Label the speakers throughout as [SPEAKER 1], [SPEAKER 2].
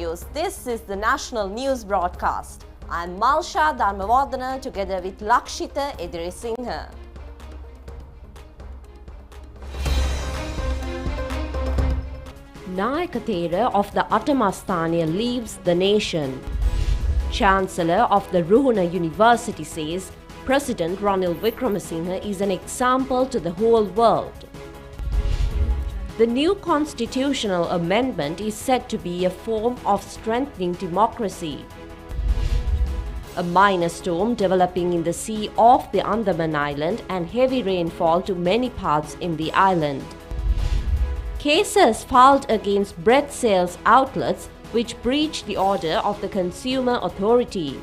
[SPEAKER 1] Studios, this is the National News Broadcast. I am Malsha Dharmavardhana together with Lakshita Edirisinghe. Nayakathera of the Attamastaniya leaves the nation. Chancellor of the Ruhuna University says President Ranil Wickremesinghe is an example to the whole world. The new constitutional amendment is said to be a form of strengthening democracy. A minor storm developing in the sea off the Andaman Island and heavy rainfall to many parts in the island. Cases filed against bread sales outlets which breached the order of the Consumer Authority.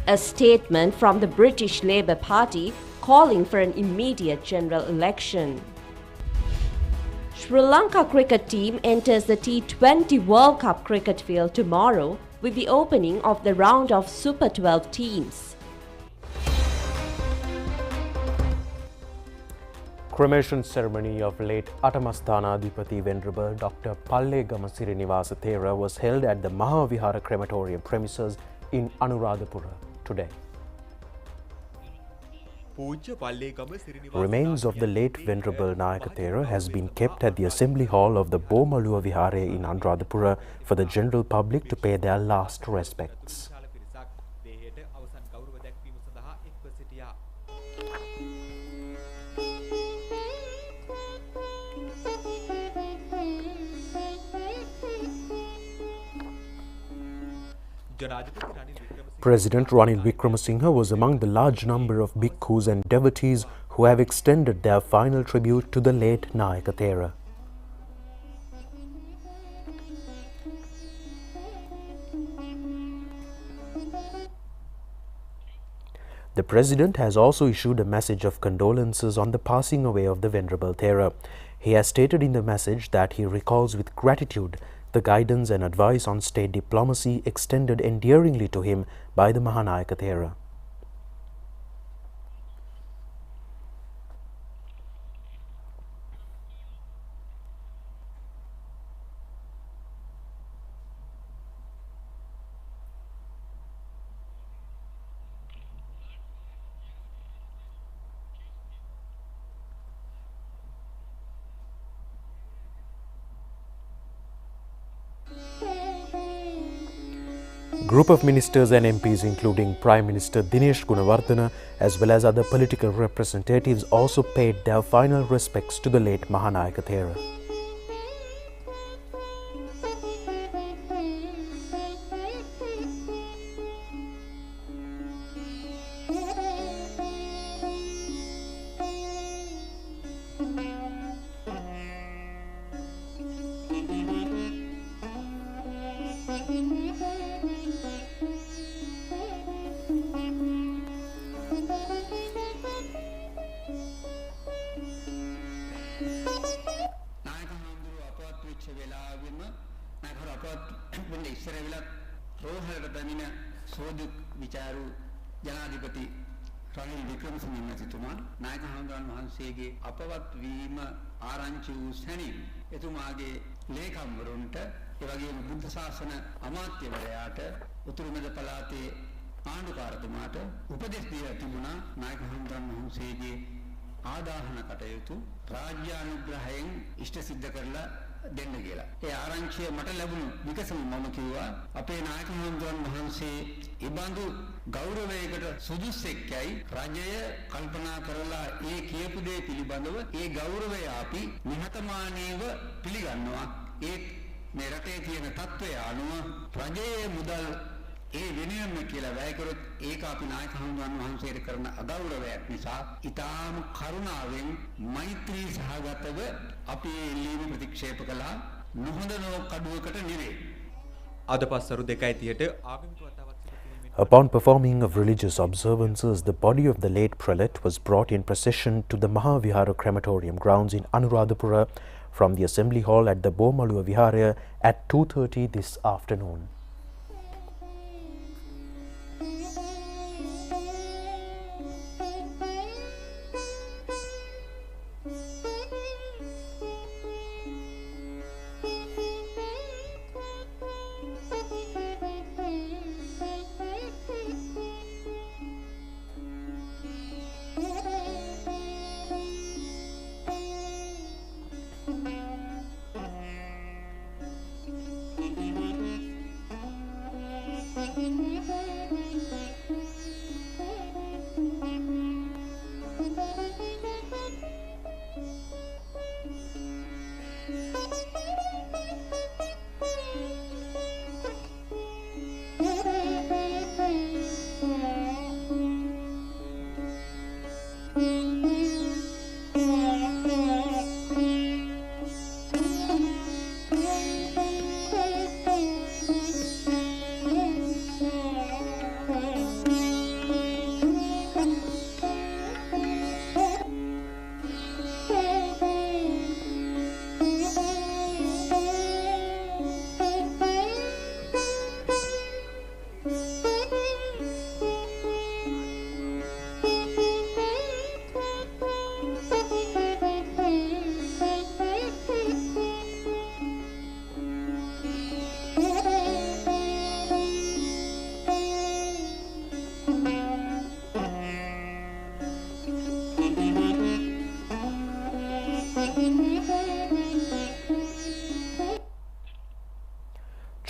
[SPEAKER 1] A statement from the British Labour Party calling for an immediate general election. Sri Lanka cricket team enters the T20 World Cup cricket field tomorrow with the opening of the round of Super 12 teams.
[SPEAKER 2] Cremation ceremony of late Attamasthanadipati Venerable Dr. Pallegama Sirinivasa Thera was held at the Mahavihara crematorium premises in Anuradhapura today. Remains of the late Venerable Nayaka Thera has been kept at the Assembly Hall of the Bomaluwa Vihare in Anuradhapura for the general public to pay their last respects. President Ranil Wickremesinghe was among the large number of bhikkhus and devotees who have extended their final tribute to the late Nayaka Thera. The President has also issued a message of condolences on the passing away of the Venerable Thera. He has stated in the message that he recalls with gratitude the guidance and advice on state diplomacy extended endearingly to him by the Mahanayaka Thera. Group of ministers and MPs including Prime Minister Dinesh Gunawardena as well as other political representatives also paid their final respects to the late Mahanayaka Thera.
[SPEAKER 3] ජනාධිපති රනිල් වික්‍රමසිංහ මැතිතුමා නායක හඳුනන වහන්සේගේ අපවත් වීම ආරංචි වූ සැනින් එතුමාගේ ලේකම්වරුන්ට ඒ වගේම බුද්ධ ශාසන අමාත්‍යවරයාට උතුරු මැද පළාතේ ආණ්ඩුකාරතුමාට උපදෙස් දීලා තිබුණා නායක හඳුනන වහන්සේගේ ආදාහන කටයුතු රාජ්‍යානුග්‍රහයෙන් ඉෂ්ට සිද්ධ කරලා දෙන්න කියලා. ඒ ආරංචිය මට ලැබුණු විකසම මම කිව්වා අපේ නායක හඳුනන වහන්සේ ඉබඳු ගෞරවයකට සුදුස්සෙක්යි රජය කල්පනා කරලා ඒ කියපු දේ පිළිබඳව ඒ ගෞරවය අපි නිහතමානීව පිළිගන්නවා. ඒ මේ රටේ තියෙන තත්ත්වය අනුව රජයේ මුදල් ඒ වෙනුවෙන්ම කියලා වැය කරොත් ඒක අපි නායක හඳුනන වහන්සේට කරන අගෞරවයක් නිසා ඊටාම කරුණාවෙන් මෛත්‍රී සහගතව අපි එල්ලීම ප්‍රතික්ෂේප කළා. නොහොඳ කඩුවකට නෙවෙයි. අද පස්වරු 2:30ට ආගමික වතාවත්.
[SPEAKER 2] Upon performing of religious observances, the body of the late prelate was brought in procession to the Mahavihara crematorium grounds in Anuradhapura from the Assembly Hall at the Bomaluwa Vihara at 2:30 this afternoon.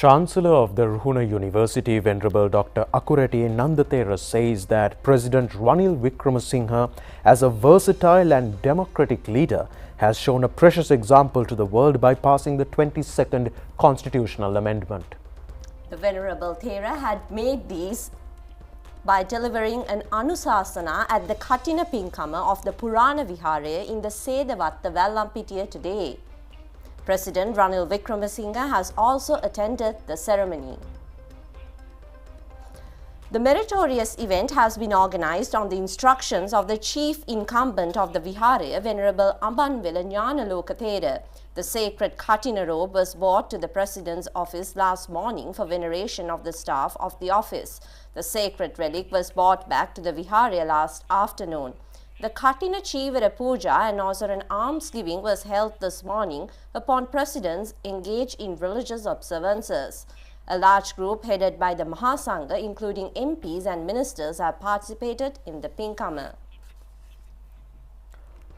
[SPEAKER 2] Chancellor of the Ruhuna University, Venerable Dr. Akureti Nandathera, says that President Ranil Wickremesinghe, as a versatile and democratic leader, has shown a precious example to the world by passing the 22nd constitutional amendment.
[SPEAKER 1] The Venerable Thera had made these by delivering an Anusasana at the Katina Pinkama of the Purana Viharaya in the Sedavatta Vallampitiya today. President Ranil Wickremesinghe has also attended the ceremony. The meritorious event has been organized on the instructions of the chief incumbent of the Viharaya, Venerable Ambanvela Jnanaloka Thera. The sacred Katina robe was brought to the President's office last morning for veneration of the staff of the office. The sacred relic was brought back to the Viharaya last afternoon. The Katina Chivara Puja and also an almsgiving was held this morning upon Presidents engaged in religious observances. A large group headed by the Mahasangha, including MPs and ministers, have participated in the Pinkama.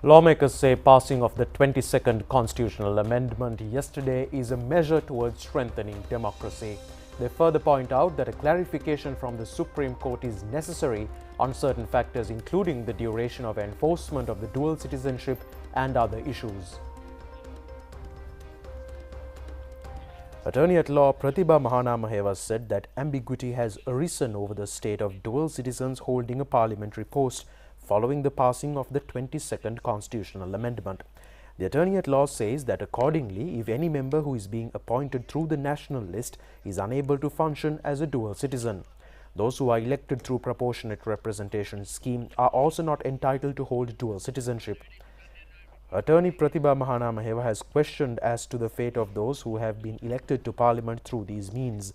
[SPEAKER 2] Lawmakers say passing of the 22nd constitutional amendment yesterday is a measure towards strengthening democracy. They further point out that a clarification from the Supreme Court is necessary on certain factors, including the duration of enforcement of the dual citizenship and other issues. Attorney at Law Pratibha Mahanamaheva said that ambiguity has arisen over the state of dual citizens holding a parliamentary post following the passing of the 22nd constitutional amendment. The Attorney at Law says that accordingly, if any member who is being appointed through the national list is unable to function as a dual citizen, those who are elected through proportionate representation scheme are also not entitled to hold dual citizenship. Attorney Pratibha Mahanamaheva has questioned as to the fate of those who have been elected to Parliament through these means.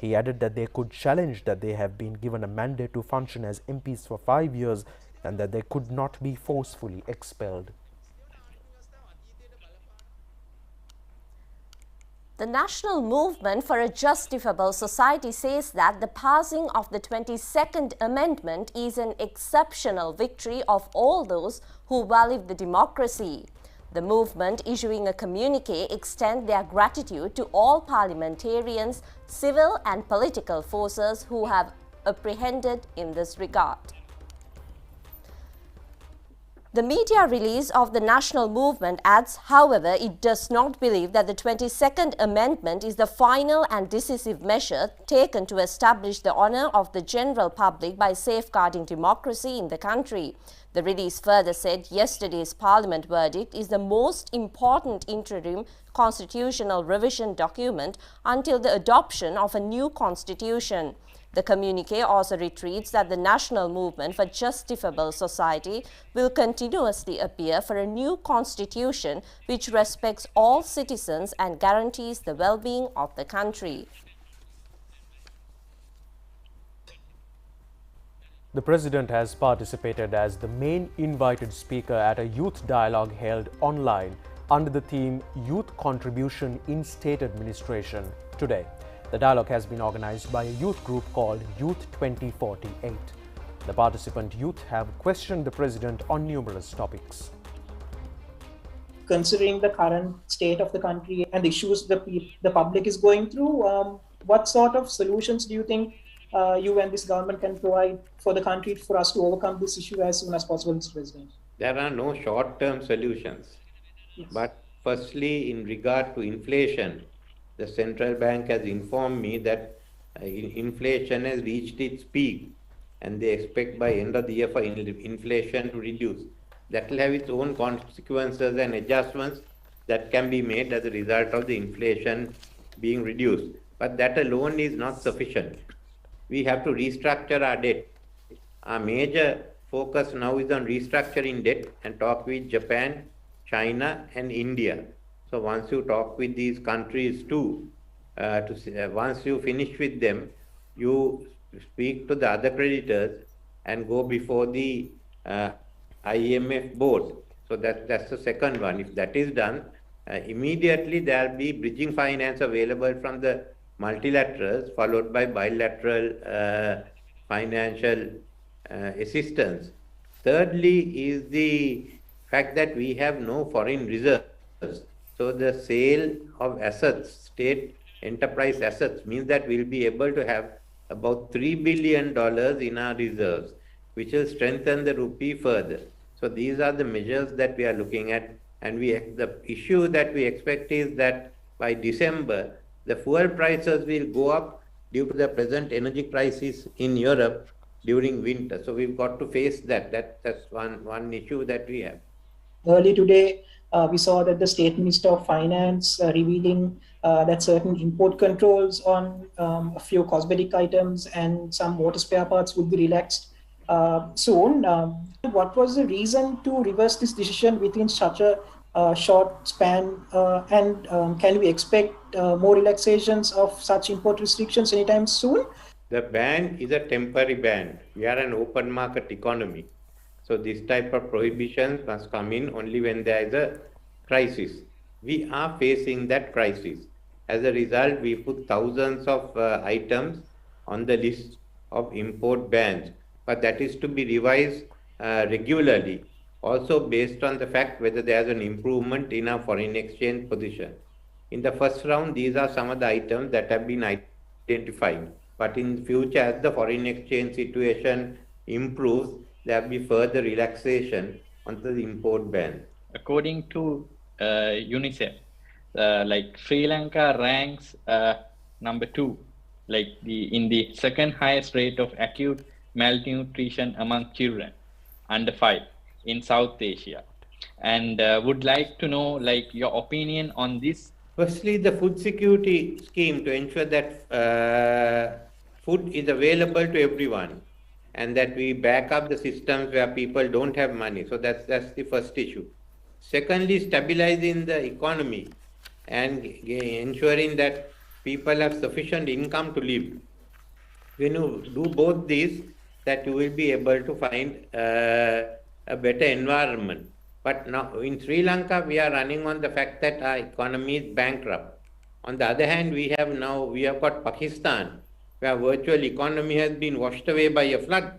[SPEAKER 2] He added that they could challenge that they have been given a mandate to function as MPs for 5 years and that they could not be forcefully expelled.
[SPEAKER 1] The National Movement for a Justifiable Society says that the passing of the 22nd Amendment is an exceptional victory of all those who value the democracy. The movement, issuing a communique, extend their gratitude to all parliamentarians, civil and political forces who have apprehended in this regard. The media release of the National Movement adds, however, it does not believe that the 22nd Amendment is the final and decisive measure taken to establish the honor of the general public by safeguarding democracy in the country. The release further said yesterday's Parliament verdict is the most important interim constitutional revision document until the adoption of a new constitution. The communique also reiterates that the National Movement for Justifiable Society will continuously appear for a new constitution which respects all citizens and guarantees the well-being of the country.
[SPEAKER 2] The President has participated as the main invited speaker at a youth dialogue held online under the theme Youth Contribution in State Administration today. The dialogue has been organized by a youth group called Youth 2048. The participant youth have questioned the President on numerous topics.
[SPEAKER 4] Considering the current state of the country and the issues the public is going through, what sort of solutions do you think you and this government can provide for the country for us to overcome this issue as soon as possible, Mr. President?
[SPEAKER 5] There are no short-term solutions. Yes. But firstly, in regard to inflation, the central bank has informed me that inflation has reached its peak and they expect by end of the year for inflation to reduce. That will have its own consequences and adjustments that can be made as a result of the inflation being reduced. But that alone is not sufficient. We have to restructure our debt. Our major focus now is on restructuring debt and talk with Japan, China and India. So once you talk with these countries too, once you finish with them, you speak to the other creditors and go before the IMF board. So that's the second one. If that is done, immediately there will be bridging finance available from the multilaterals, followed by bilateral financial assistance. Thirdly is the fact that we have no foreign reserves. So the sale of assets, state enterprise assets means that we'll be able to have about $3 billion in our reserves, which will strengthen the rupee further. So these are the measures that we are looking at, and the issue that we expect is that by December, the fuel prices will go up due to the present energy crisis in Europe during winter. So we've got to face that. That's one issue that we have.
[SPEAKER 4] Early today, we saw that the State Minister of Finance revealing that certain import controls on a few cosmetic items and some motor spare parts would be relaxed soon. What was the reason to reverse this decision within such a short span? And can we expect more relaxations of such import restrictions anytime soon?
[SPEAKER 5] The ban is a temporary ban. We are an open market economy. So this type of prohibitions must come in only when there is a crisis. We are facing that crisis. As a result, we put thousands of items on the list of import bans, but that is to be revised regularly, also based on the fact whether there is an improvement in our foreign exchange position. In the first round, these are some of the items that have been identified. But in future, as the foreign exchange situation improves, there will be further relaxation on the import ban.
[SPEAKER 6] According to UNICEF, like Sri Lanka ranks number 2, like in the second highest rate of acute malnutrition among children under 5 in South Asia, and would like to know like your opinion on this.
[SPEAKER 5] Firstly, the food security scheme to ensure that food is available to everyone, and that we back up the systems where people don't have money. So that's the first issue. Secondly, stabilizing the economy and ensuring that people have sufficient income to live. When you do both these, that you will be able to find a better environment. But now in Sri Lanka, we are running on the fact that our economy is bankrupt. On the other hand, we have got Pakistan, where virtual economy has been washed away by a flood.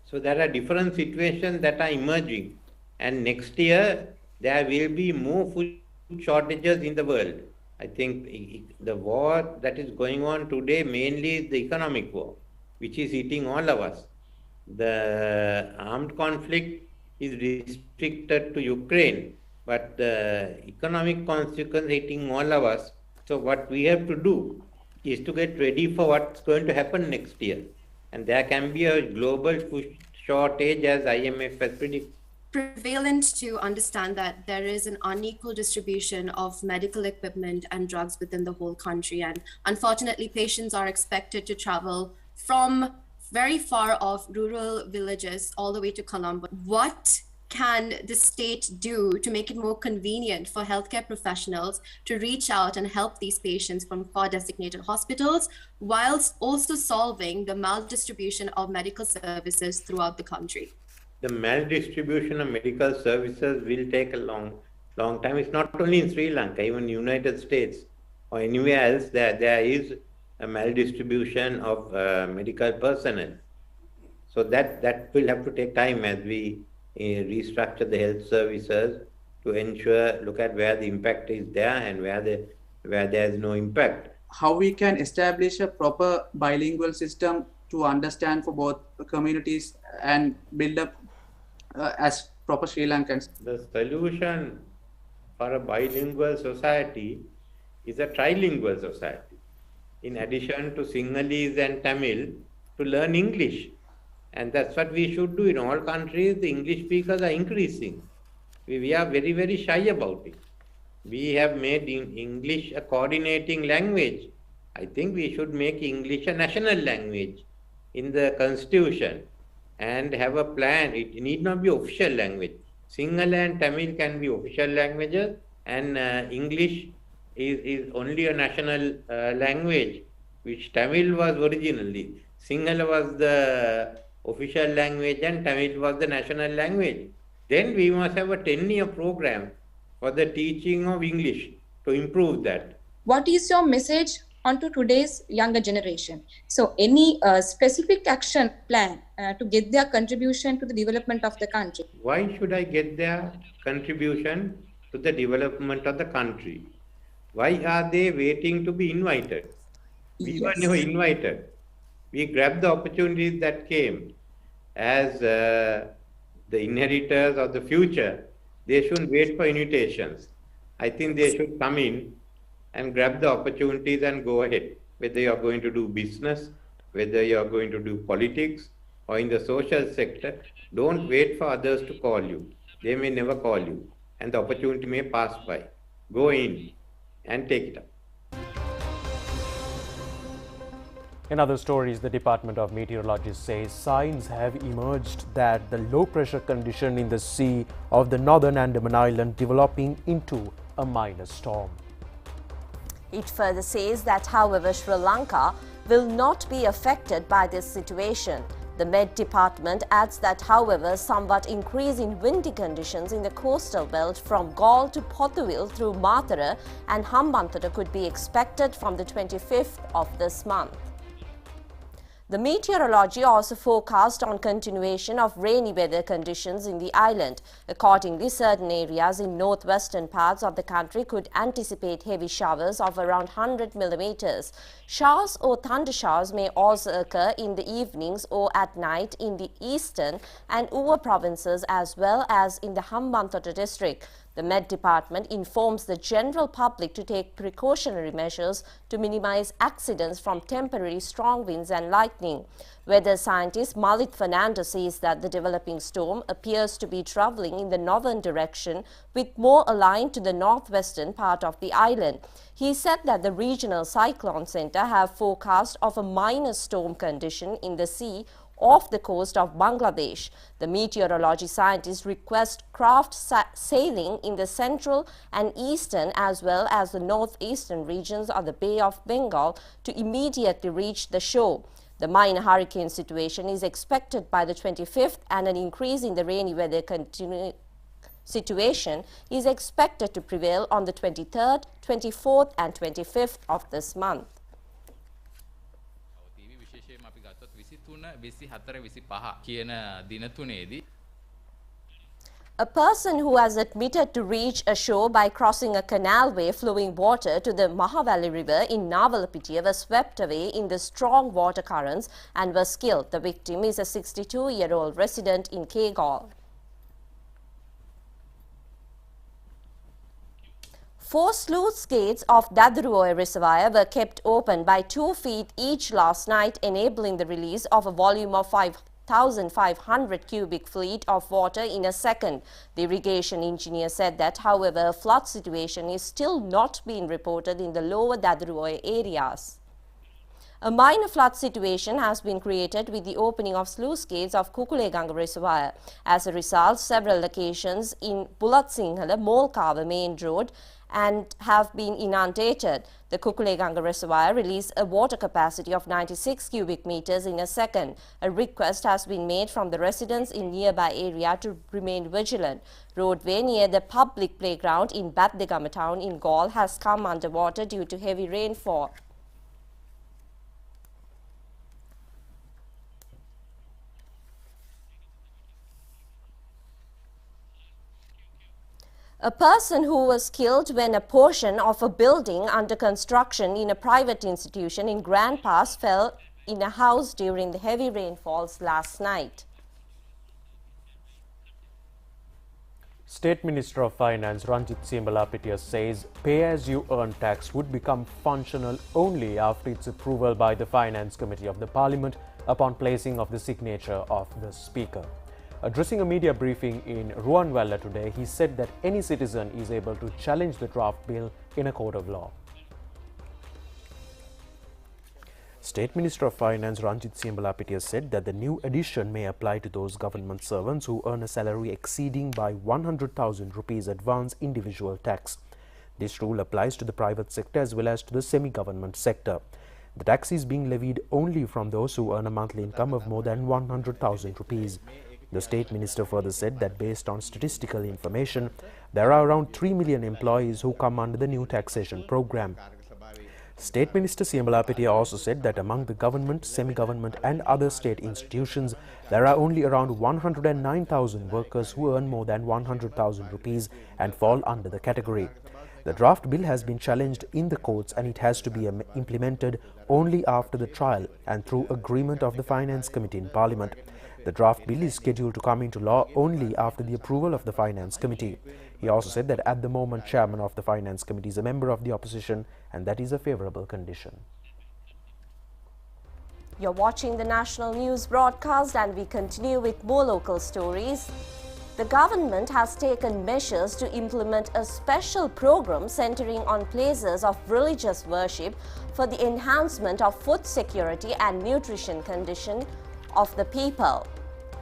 [SPEAKER 5] So there are different situations that are emerging. And next year, there will be more food shortages in the world. I think the war that is going on today mainly is the economic war, which is hitting all of us. The armed conflict is restricted to Ukraine, but the economic consequence hitting all of us. So what we have to do is to get ready for what's going to happen next year. And there can be a global food shortage as IMF has predicted.
[SPEAKER 7] Prevalent to understand that there is an unequal distribution of medical equipment and drugs within the whole country. And unfortunately, patients are expected to travel from very far off rural villages all the way to Colombo. What can the state do to make it more convenient for healthcare professionals to reach out and help these patients from far designated hospitals, whilst also solving the maldistribution of medical services throughout the country?
[SPEAKER 5] The maldistribution of medical services will take a long time. It's not only in Sri Lanka, even United States or anywhere else, there is a maldistribution of medical personnel. So that will have to take time as we restructure the health services to look at where the impact is there and where there is no impact.
[SPEAKER 8] How we can establish a proper bilingual system to understand for both communities and build up as proper Sri Lankans?
[SPEAKER 5] The solution for a bilingual society is a trilingual society. In addition to Sinhalese and Tamil, to learn English. And that's what we should do in all countries. The English speakers are increasing. We are very, very shy about it. We have made English a coordinating language. I think we should make English a national language in the constitution and have a plan. It need not be official language. Sinhala and Tamil can be official languages, and English is only a national language, which Tamil was originally. Sinhala was the official language and Tamil was the national language. Then we must have a 10-year program for the teaching of English to improve that.
[SPEAKER 9] What is your message onto today's younger generation? So any specific action plan to get their contribution to the development of the country?
[SPEAKER 5] Why should I get their contribution to the development of the country? Why are they waiting to be invited? We were never invited. We grabbed the opportunities that came. As the inheritors of the future, they shouldn't wait for invitations. I think they should come in and grab the opportunities and go ahead. Whether you are going to do business, whether you are going to do politics, or in the social sector, don't wait for others to call you. They may never call you, and the opportunity may pass by. Go in and take it up.
[SPEAKER 2] In other stories, the Department of Meteorology says signs have emerged that the low-pressure condition in the sea of the northern Andaman Island developing into a minor storm.
[SPEAKER 1] It further says that, however, Sri Lanka will not be affected by this situation. The Met Department adds that, however, somewhat increase in windy conditions in the coastal belt from Galle to Pothuil through Mathura and Hambantota could be expected from the 25th of this month. The meteorology also forecast on continuation of rainy weather conditions in the island. Accordingly, certain areas in northwestern parts of the country could anticipate heavy showers of around 100 millimeters. Showers or thunder showers may also occur in the evenings or at night in the eastern and Uva provinces as well as in the Hambantota district. The Met Department informs the general public to take precautionary measures to minimize accidents from temporary strong winds and lightning. Weather scientist Malit Fernando says that the developing storm appears to be traveling in the northern direction with more aligned to the northwestern part of the island. He said that the Regional Cyclone Center have forecast of a minor storm condition in the sea off the coast of Bangladesh. The meteorology scientists request craft sailing in the central and eastern as well as the northeastern regions of the Bay of Bengal to immediately reach the shore. The minor hurricane situation is expected by the 25th and an increase in the rainy weather situation is expected to prevail on the 23rd, 24th and 25th of this month. A person who has admitted to reach a shore by crossing a canalway flowing water to the Mahavali River in Navalapitiya was swept away in the strong water currents and was killed. The victim is a 62-year-old resident in Kegal. 4 sluice gates of Daduroy Reservoir were kept open by 2 feet each last night, enabling the release of a volume of 5,500 cubic feet of water in a second. The irrigation engineer said that, however, a flood situation is still not being reported in the lower Daduroy areas. A minor flood situation has been created with the opening of sluice gates of Kukuleganga Reservoir. As a result, several locations in Bulat Sinhala, Molkava Main Road and have been inundated. The Kukuleganga Reservoir released a water capacity of 96 cubic meters in a second. A request has been made from the residents in nearby area to remain vigilant. Roadway near the public playground in Batdegama town in Galle has come underwater due to heavy rainfall. A person who was killed when a portion of a building under construction in a private institution in Grand Pass fell in a house during the heavy rainfalls last night.
[SPEAKER 2] State Minister of Finance Ranjit Siambalapitiya says pay-as-you-earn tax would become functional only after its approval by the Finance Committee of the Parliament upon placing of the signature of the Speaker. Addressing a media briefing in Ruanwala today, he said that any citizen is able to challenge the draft bill in a court of law. State Minister of Finance Ranjit Siambalapitiya said that the new addition may apply to those government servants who earn a salary exceeding by 100,000 rupees advance individual tax. This rule applies to the private sector as well as to the semi-government sector. The tax is being levied only from those who earn a monthly income of more than 100,000 rupees. The State Minister further said that based on statistical information, there are around 3 million employees who come under the new taxation program. State Minister Siambalapitiya also said that among the government, semi-government and other state institutions, there are only around 109,000 workers who earn more than 100,000 rupees and fall under the category. The draft bill has been challenged in the courts and it has to be implemented only after the trial and through agreement of the Finance Committee in Parliament. The draft bill is scheduled to come into law only after the approval of the Finance Committee. He also said that at the moment Chairman of the Finance Committee is a member of the opposition and that is a favourable condition.
[SPEAKER 1] You're watching the national news broadcast and we continue with more local stories. The government has taken measures to implement a special program centering on places of religious worship for the enhancement of food security and nutrition condition of the people.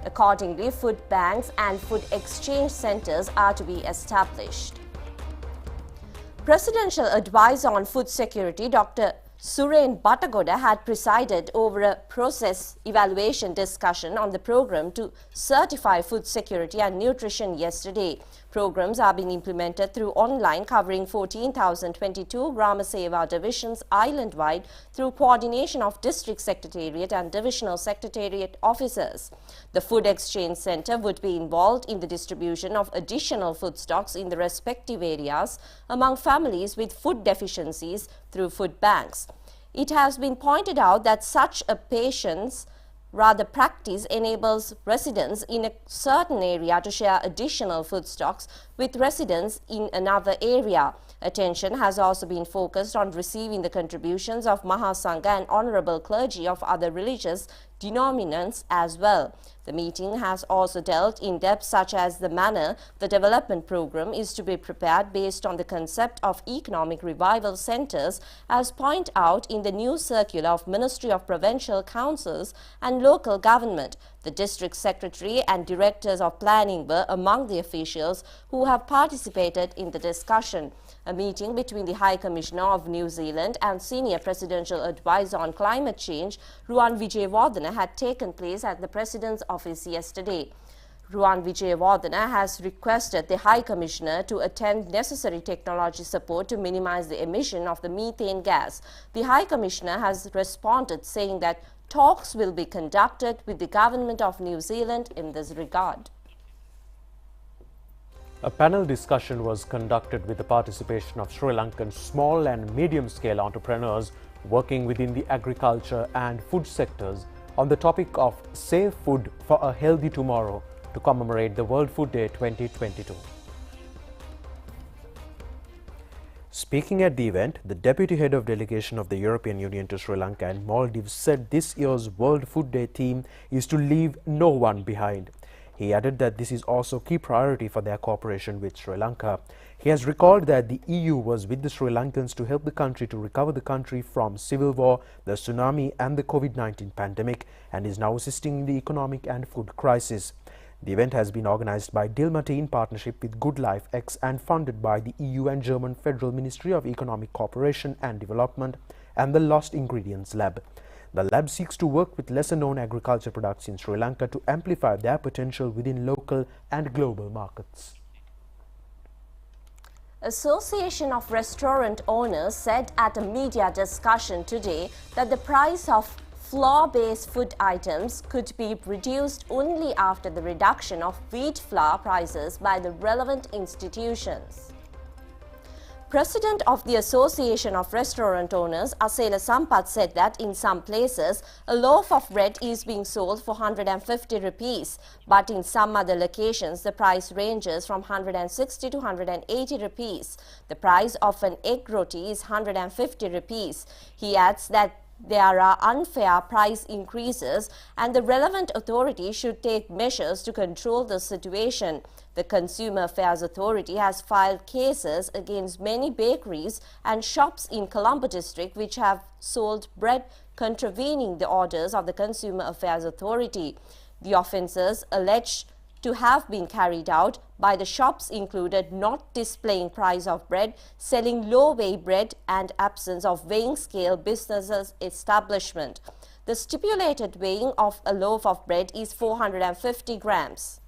[SPEAKER 1] Accordingly, food banks and food exchange centers are to be established. Presidential Advisor on Food Security, Dr. Suren Batagoda had presided over a process evaluation discussion on the program to certify food security and nutrition yesterday. Programs are being implemented through online covering 14,022 Grama Seva divisions island-wide through coordination of District Secretariat and Divisional Secretariat officers. The Food Exchange Centre would be involved in the distribution of additional food stocks in the respective areas among families with food deficiencies through food banks. It has been pointed out that such a practice enables residents in a certain area to share additional food stocks with residents in another area. Attention has also been focused on receiving the contributions of Mahasangha and honourable clergy of other religious denominants as well. The meeting has also dealt in depth such as the manner the development program is to be prepared based on the concept of economic revival centres as pointed out in the new circular of Ministry of Provincial Councils and Local Government. The District Secretary and Directors of Planning were among the officials who have participated in the discussion. A meeting between the High Commissioner of New Zealand and Senior Presidential Advisor on Climate Change, Ruwan Wijewardene, had taken place at the President's office yesterday. Ruwan Wijewardene has requested the High Commissioner to attend necessary technology support to minimize the emission of the methane gas. The High Commissioner has responded saying that talks will be conducted with the Government of New Zealand in this regard.
[SPEAKER 2] A panel discussion was conducted with the participation of Sri Lankan small and medium-scale entrepreneurs working within the agriculture and food sectors on the topic of Safe Food for a Healthy Tomorrow to commemorate the World Food Day 2022. Speaking at the event, the Deputy Head of Delegation of the European Union to Sri Lanka and Maldives said this year's World Food Day theme is to leave no one behind. He added that this is also a key priority for their cooperation with Sri Lanka. He has recalled that the EU was with the Sri Lankans to help the country to recover the country from civil war, the tsunami and the COVID-19 pandemic and is now assisting in the economic and food crisis. The event has been organized by Dilmati in partnership with Good Life X and funded by the EU and German Federal Ministry of Economic Cooperation and Development and the Lost Ingredients Lab. The lab seeks to work with lesser-known agriculture products in Sri Lanka to amplify their potential within local and global markets.
[SPEAKER 1] Association of Restaurant Owners said at a media discussion today that the price of flour-based food items could be reduced only after the reduction of wheat flour prices by the relevant institutions. President of the Association of Restaurant Owners, Asela Sampath, said that in some places, a loaf of bread is being sold for 150 rupees, but in some other locations, the price ranges from 160 to 180 rupees. The price of an egg roti is 150 rupees. He adds that there are unfair price increases and the relevant authority should take measures to control the situation. The Consumer Affairs Authority has filed cases against many bakeries and shops in Colombo district which have sold bread contravening the orders of the Consumer Affairs Authority. The offences alleged to have been carried out by the shops included not displaying price of bread, selling low-weigh bread and absence of weighing scale businesses establishment. The stipulated weighing of a loaf of bread is 450 grams.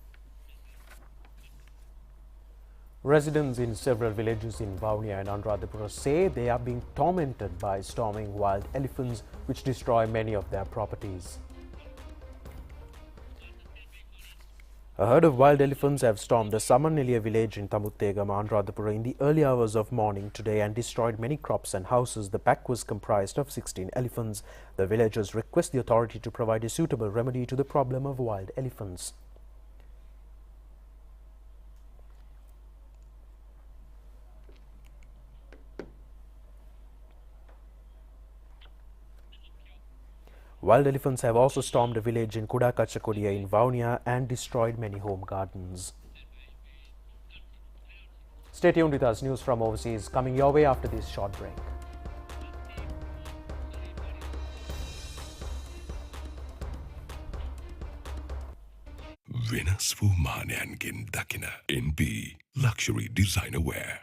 [SPEAKER 2] Residents in several villages in Vavuniya and Anuradhapura say they are being tormented by storming wild elephants which destroy many of their properties. A herd of wild elephants have stormed the Samaneliya village in Tamuttegama, Anuradhapura in the early hours of morning today and destroyed many crops and houses. The pack was comprised of 16 elephants. The villagers request the authority to provide a suitable remedy to the problem of wild elephants. Wild elephants have also stormed a village in Kudakachakodia in Vaunia and destroyed many home gardens. Stay tuned with us. News from overseas coming your way after this short break.
[SPEAKER 10] Venus for Manyankin Dakina NB Luxury Designer Wear.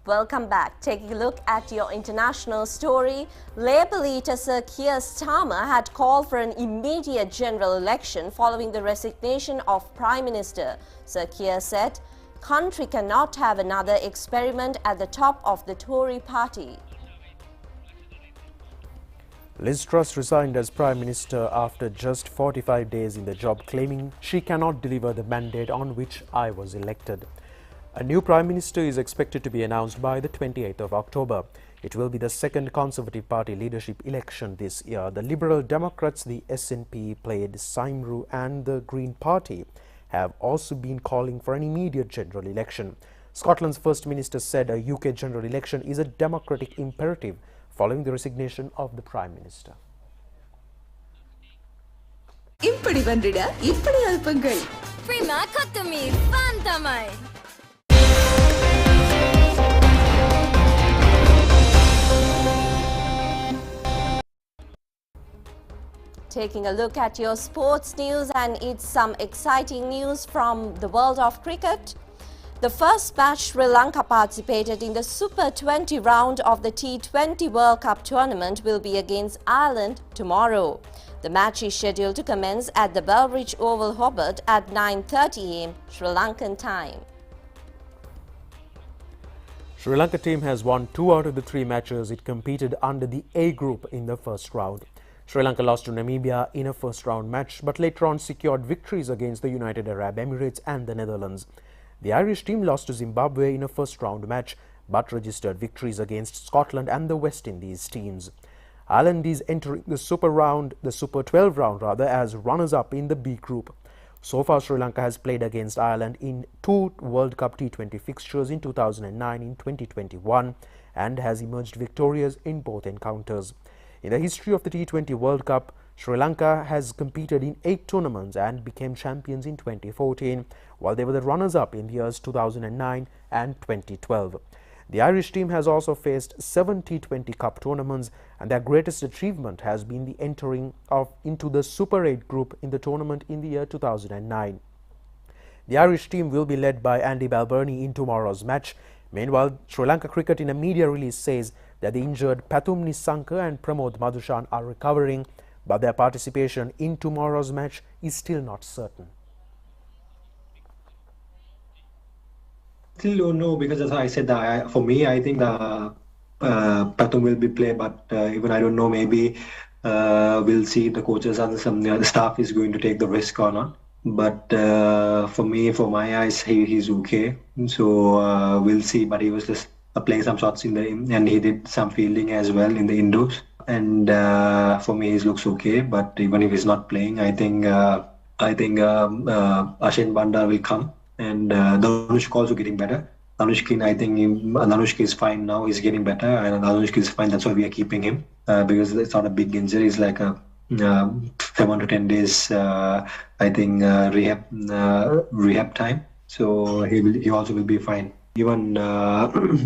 [SPEAKER 1] Welcome back. Taking a look at your international story, Labour leader Sir Keir Starmer had called for an immediate general election following the resignation of Prime Minister. Sir Keir said, "Country cannot have another experiment at the top of the Tory party."
[SPEAKER 2] Liz Truss resigned as Prime Minister after just 45 days in the job, claiming she cannot deliver the mandate on which I was elected. A new Prime Minister is expected to be announced by the 28th of October. It will be the second Conservative Party leadership election this year. The Liberal Democrats, the SNP, Plaid Cymru and the Green Party have also been calling for an immediate general election. Scotland's First Minister said a UK general election is a democratic imperative following the resignation of the Prime Minister.
[SPEAKER 11] இப்படி வந்திட இப்படி அல்பங்கள்
[SPEAKER 12] Prima Kottumi Fantamai.
[SPEAKER 1] Taking a look at your sports news, and it's some exciting news from the world of cricket. The first match Sri Lanka participated in the Super 20 round of the T20 World Cup tournament will be against Ireland tomorrow. The match is scheduled to commence at the Belridge Oval, Hobart at 9:30 am Sri Lankan time.
[SPEAKER 2] Sri Lanka team has won 2 out of the 3 matches it competed under the A group in the first round. Sri Lanka lost to Namibia in a first round match but later on secured victories against the United Arab Emirates and the Netherlands. The Irish team lost to Zimbabwe in a first round match but registered victories against Scotland and the West Indies teams. Ireland is entering the Super 12 round as runners-up in the B group. So far, Sri Lanka has played against Ireland in 2 World Cup T20 fixtures in 2009 and 2021 and has emerged victorious in both encounters. In the history of the T20 World Cup, Sri Lanka has competed in 8 tournaments and became champions in 2014, while they were the runners-up in the years 2009 and 2012. The Irish team has also faced 7 T20 Cup tournaments, and their greatest achievement has been the entering into the Super 8 group in the tournament in the year 2009. The Irish team will be led by Andy Balbirnie in tomorrow's match. Meanwhile, Sri Lanka Cricket in a media release says that the injured Pathum Nissanka and Pramod Madushan are recovering, but their participation in tomorrow's match is still not certain.
[SPEAKER 13] Still don't know, because as I said, for me, I think Pathum will be played, but even I don't know, maybe we'll see the coaches and the staff is going to take the risk or not. But for me, for my eyes, he's okay. So we'll see. But he was just playing some shots and he did some fielding as well in the indoors. And for me, he looks okay. But even if he's not playing, I think Ashin Bandar will come. And Danushka also getting better. Danushka, I think Danushka is fine now. He's getting better, and Danushka is fine. That's why we are keeping him because it's not a big injury. It's like a 7 to 10 days, I think, rehab time. So he also will be fine. Even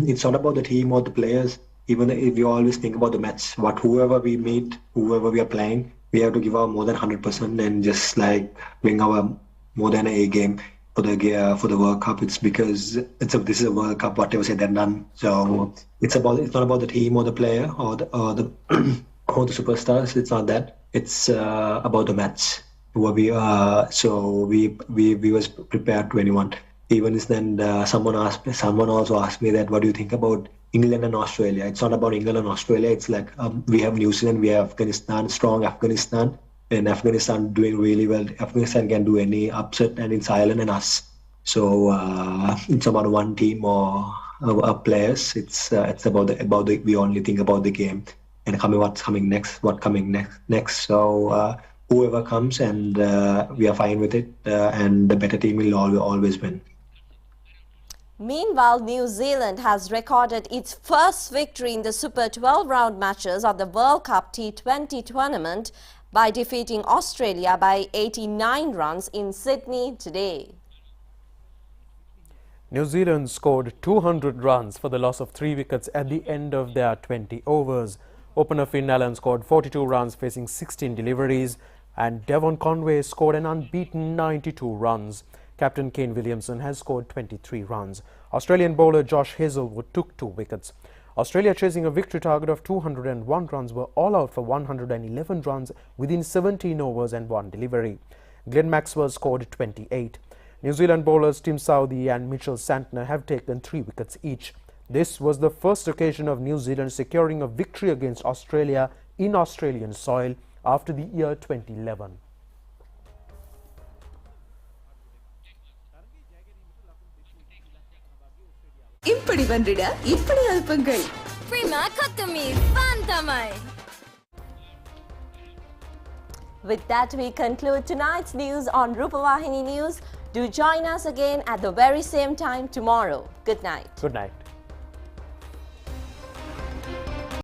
[SPEAKER 13] it's not about the team or the players. Even if you always think about the match, whoever we meet, whoever we are playing, we have to give our more than 100% and just like bring our more than A game for the World Cup. It's because this is a World Cup. Whatever said and done. So it's not about the team or the player or the or the superstars. It's not that. It's about the match. So we was prepared to anyone. Even then, someone also asked me that, what do you think about England and Australia. It's not about England and Australia. It's like we have New Zealand, we have Afghanistan, strong Afghanistan, and Afghanistan doing really well. Afghanistan can do any upset, and it's Ireland and us. So it's about one team or players. It's about the we only think about the game and what's coming next. So whoever comes, and we are fine with it, and the better team will always win.
[SPEAKER 1] Meanwhile, New Zealand has recorded its first victory in the Super 12 round matches of the World Cup T20 tournament by defeating Australia by 89 runs in Sydney today.
[SPEAKER 2] New Zealand scored 200 runs for the loss of 3 wickets at the end of their 20 overs. Opener Finn Allen scored 42 runs facing 16 deliveries, and Devon Conway scored an unbeaten 92 runs. Captain Kane Williamson has scored 23 runs. Australian bowler Josh Hazlewood took 2 wickets. Australia, chasing a victory target of 201 runs, were all out for 111 runs within 17 overs and 1 delivery. Glenn Maxwell scored 28. New Zealand bowlers Tim Southee and Mitchell Santner have taken 3 wickets each. This was the first occasion of New Zealand securing a victory against Australia in Australian soil after the year 2011.
[SPEAKER 11] இப்படி வந்திட இப்படி அல்பங்கள்
[SPEAKER 12] Prima Katumi Fantamai.
[SPEAKER 1] With that, we conclude tonight's news on Rupavahini News. Do join us again at the very same time tomorrow. Good night.
[SPEAKER 2] Good night.